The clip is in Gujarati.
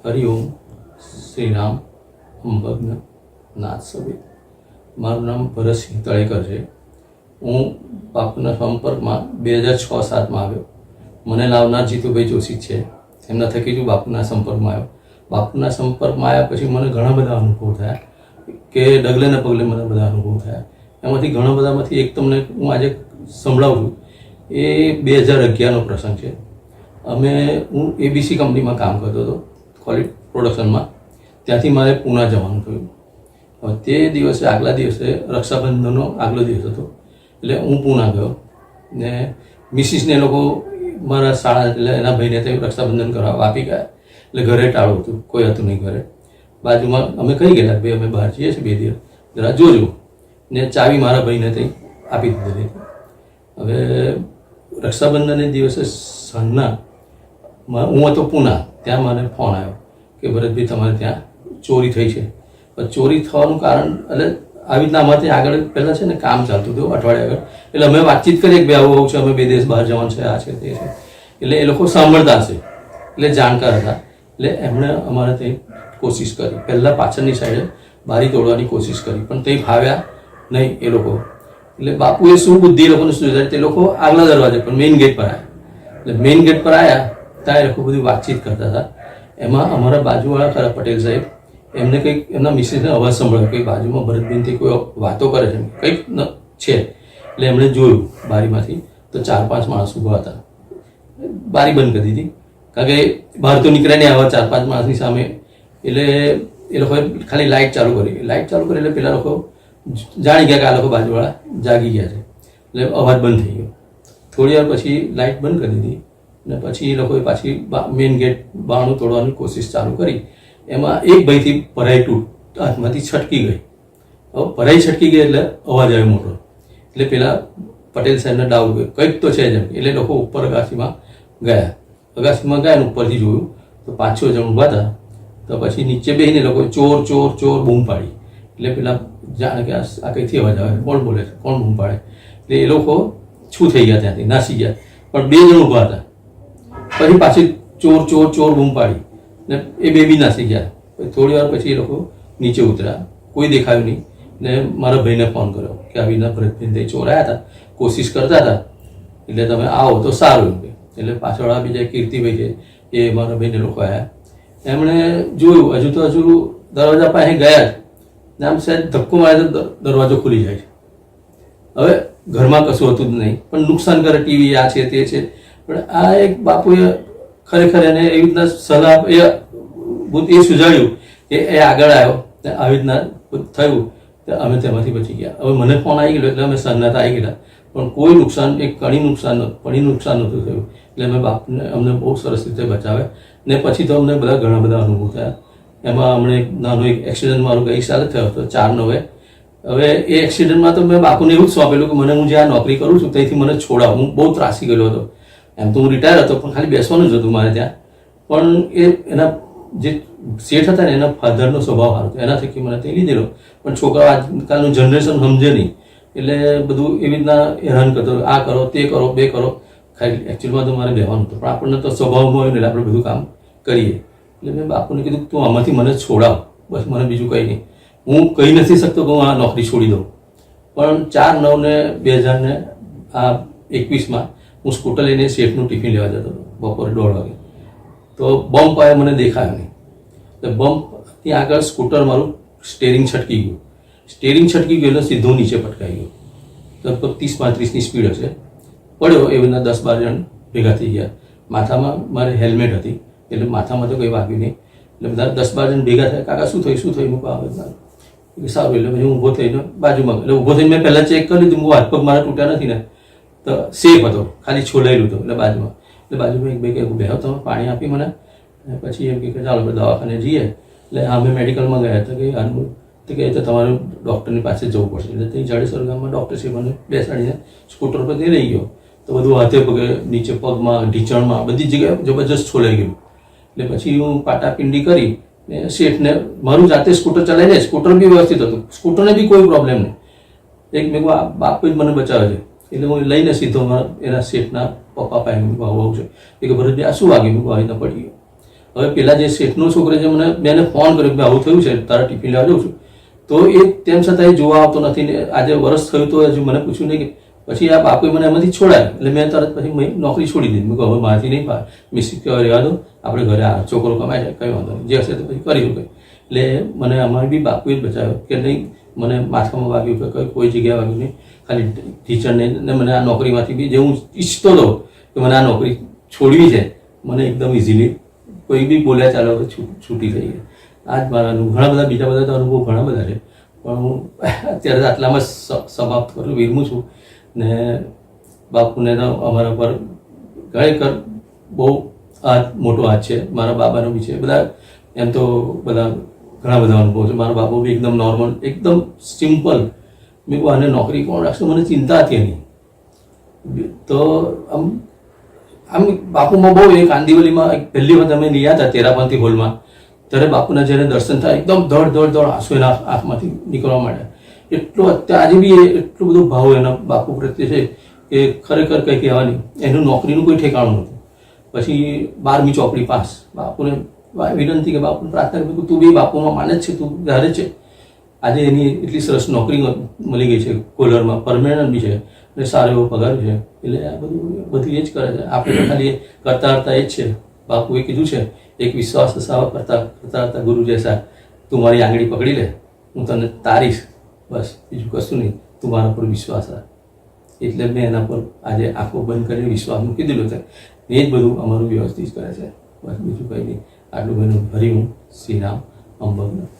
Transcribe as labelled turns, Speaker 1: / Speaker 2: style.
Speaker 1: હરિઓમ શ્રીરામ અંબગ્ન નાથ સભે. મારું નામ ભરતસિંહ તળેકર છે. હું બાપુના સંપર્કમાં 2006-07 આવ્યો. મને લાવનાર જીતુભાઈ જોશી છે, એમના થકી જ બાપુના સંપર્કમાં આવ્યો. બાપુના સંપર્કમાં આવ્યા પછી મને ઘણા બધા અનુભવ થયા કે ડગલે ને પગલે મને બધા અનુભવ થયા. એમાંથી ઘણા બધામાંથી એક તમને હું આજે સંભળાવું છું. એ 2011નો પ્રસંગ છે. હું એબીસી કંપનીમાં કામ કરતો હતો, ક્વોલિટી પ્રોડક્શનમાં. ત્યાંથી મારે પૂના જવાનું થયું. હવે તે દિવસે આગલા દિવસે રક્ષાબંધનનો આગલો દિવસ હતો, એટલે હું પૂના ગયો ને મિસિસને લોકો મારા શાળા એટલે એના ભાઈને તે રક્ષાબંધન કરવા આપી ગયા. એટલે ઘરે ટાળું હતું, કોઈ હતું નહીં ઘરે. બાજુમાં અમે કહી ગયેલા ભાઈ અમે બહાર જઈએ છીએ 2 દિવસ, જરા જોજો. ને ચાવી મારા ભાઈને ત્યાં આપી દીધેલી. હવે રક્ષાબંધનને દિવસે સાંજના હું હતો પૂના, ત્યાં મને ફોન આવ્યો કે ભરતભાઈ તમારે ત્યાં ચોરી થઈ છે. ચોરી થવાનું કારણ એટલે આવી રીતના અમારે ત્યાં આગળ પહેલાં છે ને કામ ચાલતું હતું અઠવાડિયા આગળ. એટલે અમે વાતચીત કરીએ કે ભાઈ આવું આવું છે, અમે 2 દિવસ બહાર જવાનું છે, આ છે તે છે. એટલે એ લોકો સાંભળતા હશે, એટલે જાણકાર હતા. એટલે એમણે અમારે ત્યાં કોશિશ કરી, પહેલાં પાછળની સાઈડે બારી તોડવાની કોશિશ કરી, પણ તે ફાવ્યા નહીં એ લોકો. એટલે બાપુએ શું બુદ્ધિ એ લોકોને સુધારી, તે લોકો આગલા દરવાજે પણ મેઇન ગેટ પર આવ્યા. એટલે મેઇન ગેટ પર આવ્યા ત્યાં એ લોકો બધી વાતચીત કરતા હતા. એમાં અમારા બાજુવાળા ખરા પટેલ સાહેબ, એમને કંઈક એમના મિસિસને અવાજ સંભળાયો કે બાજુમાં ભરતબેનથી કોઈ વાતો કરે છે, કંઈક છે. એટલે એમણે જોયું બારીમાંથી તો 4-5 માણસ ઊભા હતા. બારી બંધ કરી દીધી, કારણ કે બહાર તો નીકળ્યા નહીં આવા 4-5 માણસની સામે. એટલે એ લોકોએ ખાલી લાઇટ ચાલુ કરી. લાઇટ ચાલુ કરી એટલે પેલા લોકો જાણી ગયા કે આ લોકો બાજુવાળા જાગી ગયા છે. એટલે અવાજ બંધ થઈ ગયો. થોડી વાર પછી લાઇટ બંધ કરી દીધી ને પછી એ લોકોએ પાછી મેઇન ગેટ બારણું તોડવાની કોશિશ ચાલુ કરી. એમાં એક ભાઈથી ભરાઈ હાથમાંથી છટકી ગઈ. હવે ભરાઈ છટકી ગઈ એટલે અવાજ આવ્યો મોટો. એટલે પેલા પટેલ સાહેબને ડાઉટ ગયો કંઈક તો છે જ. એટલે લોકો ઉપર અગાસીમાં ગયા. અગાસીમાં ગયા ને ઉપરથી જોયું તો 5-6 જણ ઊભા હતા. તો પછી નીચે બેસીને લોકો ચોર ચોર ચોર બૂમ પાડી. એટલે પેલા જાણે કે આ કંઈથી અવાજ આવે, કોણ બોલે છે, કોણ બૂમ પાડે. એટલે એ લોકો શું થઈ ગયા, ત્યાંથી નાસી ગયા. પણ 2 જણ ઊભા હતા. પછી પાછી ચોર ચોર ચોર બૂમ પાડી ને એ બી નાસી ગયા. થોડી વાર પછી એ લોકો નીચે ઉતર્યા, કોઈ દેખાયું નહીં. ને મારા ભાઈને ફોન કર્યો કે આવી રીતના ભરતભાઈ ચોર આવ્યા હતા, કોશિશ કરતા હતા, એટલે તમે આવો તો સારું. એટલે પાછળ બીજા કીર્તિભાઈ છે, એ મારા ભાઈને લોકો આવ્યા. એમણે જોયું, હજુ દરવાજા પાસે ગયા જ ને આમ સાહેબ ધક્કો મારે તો દરવાજો ખુલી જાય છે. હવે ઘરમાં કશું હતું જ નહીં, પણ નુકસાન કરે, ટીવી આ છે તે છે. પણ આ એક બાપુએ ખરેખર એને એવી રીતના સલાહ એ સુઝાવ્યું કે એ આગળ આવ્યો ને આવી રીતના થયું તો અમે તેમાંથી બચી ગયા. હવે મને ફોન આવી ગયો એટલે અમે સન્નાતા આવી ગયા, પણ કોઈ નુકસાન, એક કણી નુકસાન નહોતું થયું. એટલે અમે બાપને અમને બહુ સરસ રીતે બચાવ્યા. ને પછી તો અમને ઘણા બધા અનુભવ થયા. એમાં હમણાં એક નાનો એક એક્સિડન્ટ મારો ગઈ સાલે થયો હતો 4/9. હવે એ એક્સિડન્ટમાં તો મેં બાપુને એવું જ સોંપેલું કે મને હું જ્યાં નોકરી કરું છું ત્યાંથી મને છોડાવ. હું બહુ ત્રાસી ગયેલો હતો. એમ તો હું રિટાયર હતો, પણ ખાલી બેસવાનું જ હતું મારે ત્યાં. પણ એના જે શેઠ હતા ને એના ફાધરનો સ્વભાવ સારો હતો, એના થકી મને તે લીધેલો. પણ છોકરાઓ આજકાલનું જનરેશન સમજે નહીં, એટલે બધું એવી રીતના હેરાન કરતો, આ કરો તે કરો બે કરો. ખાલી એકચ્યુઅલમાં તો મારે બેવાનું હતું, પણ આપણને તો સ્વભાવમાં હોય ને એટલે આપણે બધું કામ કરીએ. એટલે મેં બાપુને કીધું તું આમાંથી મને છોડાવ, બસ મને બીજું કંઈ નહીં. હું કહી નથી શકતો કે હું આ નોકરી છોડી દઉં. પણ 4/9/2021 હું સ્કૂટર લઈને શેઠનું ટિફિન લેવા જતો હતો બપોરે 1:30 વાગે. તો બમ્પ આવ્યો, મને દેખાયો નહીં. તો બમ્પ ત્યાં આગળ સ્કૂટર મારું સ્ટેરિંગ છટકી ગયું. સ્ટેરિંગ છટકી ગયું એટલે સીધું નીચે પટકાઈ ગયું. લગભગ 30-35ની સ્પીડ હશે. પડ્યો, એ બધા 10-12 જણ ભેગા થઈ ગયા. માથામાં મારે હેલ્મેટ હતી એટલે માથામાં તો કંઈ વાગ્યું નહીં. એટલે બધા 10-12 જણ ભેગા થયા, કાકા શું થયું મૂકો આવે સારું. એટલે પછી હું ઊભો થઈને બાજુમાં, એટલે ઊભો થઈને મેં પહેલાં ચેક કરી લીધું, હાથ પગ મારા તૂટ્યા નથી ને, તો સેફ હતો, ખાલી છોલાયેલું હતું. એટલે બાજુમાં એક બે કે બેહો તમે પાણી આપી મને. પછી એમ કે ચાલો આપણે દવાખાને જઈએ. એટલે અમે મેડિકલમાં ગયા હતા કે આનું તો કે તમારે ડૉક્ટરની પાસે જવું પડશે. એટલે તે જાડેશ્વર ગામમાં ડૉક્ટર છે, મને બેસાડીને સ્કૂટર પર તે લઈ ગયો. તો બધું હાથે પગે, નીચે પગમાં, ઢીંચણમાં, બધી જગ્યાએ જબરજસ્ત છોલાઈ ગયું. એટલે પછી હું પાટાપિંડી કરી ને શેઠને મારું જાતે સ્કૂટર ચલાવી દે. સ્કૂટર બી વ્યવસ્થિત હતું, સ્કૂટરને બી કોઈ પ્રોબ્લેમ નહીં. એક મેં બાપ જ મને બચાવે છે. એટલે હું લઈને સીધો એના શેઠના પપ્પા પાસે આવું છે. એ કે ભરતભાઈ આ શું વાગ્યું? મેં આવી રીતના પડી ગયો. હવે પેલા જે શેઠનો છોકરો છે મને મેં એને ફોન કર્યો કે આવું થયું છે તારા ટિફિન લેવા જઉં છું, તો એ તેમ છતાં એ જોવા આવતો નથી ને આજે વર્ષ થયું તો હજુ મને પૂછ્યું નહીં કે પછી આ બાપુએ મને એમાંથી છોડાય એટલે મેં તરત પછી મેં નોકરી છોડી દીધી. મેં કહું હવે મારાથી નહીં પાડે, મિસ્ત્રી કહેવા રહેવા દો, આપણે ઘરે આ છોકરો કમાય છે કંઈ વાંધો નહીં, જે હશે તો પછી કરીશું કંઈ. એટલે મને અમારે બી બાપુએ જ બચાવ્યો કે નહીં મને માથામાં વાગ્યું કે કોઈ જગ્યાએ વાગ્યું નહીં, ખાલી ટીચરને ને મને આ નોકરીમાંથી બી જે હું ઈચ્છતો હતો કે મને આ નોકરી છોડવી છે મને એકદમ ઇઝીલી કોઈ બી બોલ્યા ચાલો છૂટી થઈ ગઈ. આ જ મારા ઘણા બધા બીજા બધા તો અનુભવ ઘણા બધા છે, પણ હું અત્યારે આટલામાં સમાપ્ત કરું વિરમું છું. ને બાપુને તો અમારા પર ખરેખર બહુ હાથ મોટો હાથ છે, મારા બાબાનો બી છે, બધા એમ તો બધા ઘણા બધા અનુભવ છે. મારા બાપુ બી એકદમ નોર્મલ, એકદમ સિમ્પલ. મેં કહું આને નોકરી કોણ રાખશે, મને ચિંતા હતી એની. તો આમ બાપુમાં બહુ એ કાંદીવલીમાં પહેલી વખત અમે ગયા હતા તેરાપંથી હોલમાં, ત્યારે બાપુના જ્યારે દર્શન થાય એકદમ દોડ દોડ દોડ આંસુ એના આંખમાંથી નીકળવા માંડ્યા. એટલો અત્યારે આજે બી એટલો બધો ભાવ એના બાપુ પ્રત્યે છે કે ખરેખર કંઈ કહેવાની. એનું નોકરીનું કોઈ ઠેકાણું નહોતું. પછી 12મી ચોપડી પાસ. બાપુને વિનંતી કે બાપુને પ્રાર્થના કરી તું બી બાપુમાં માને જ છે, તું ધારે છે. આજે એની એટલી સરસ નોકરી મળી ગઈ છે, કોલરમાં પરમેનન્ટ બી છે અને સારો એવો પગાર છે. એટલે આ બધું એ જ કરે છે. આપણે તો ખાલી કરતા કરતા એ જ છે. બાપુએ કીધું છે એક વિશ્વાસ હસાવા કરતા કરતા ગુરુ જૈસા, તું મારી આંગળી પકડી લે, હું તને તારીશ, બસ બીજું કશું નહીં, તું મારા પર વિશ્વાસ રાખ. એટલે મેં એના પર આજે આંખો બંધ કરીને વિશ્વાસ મૂકી દીધો છે. એ જ બધું અમારું વ્યવસ્થિત કરે છે, બસ બીજું કંઈ નહીં. આટલું બધું ભરી હું શ્રીરામ અંબગન.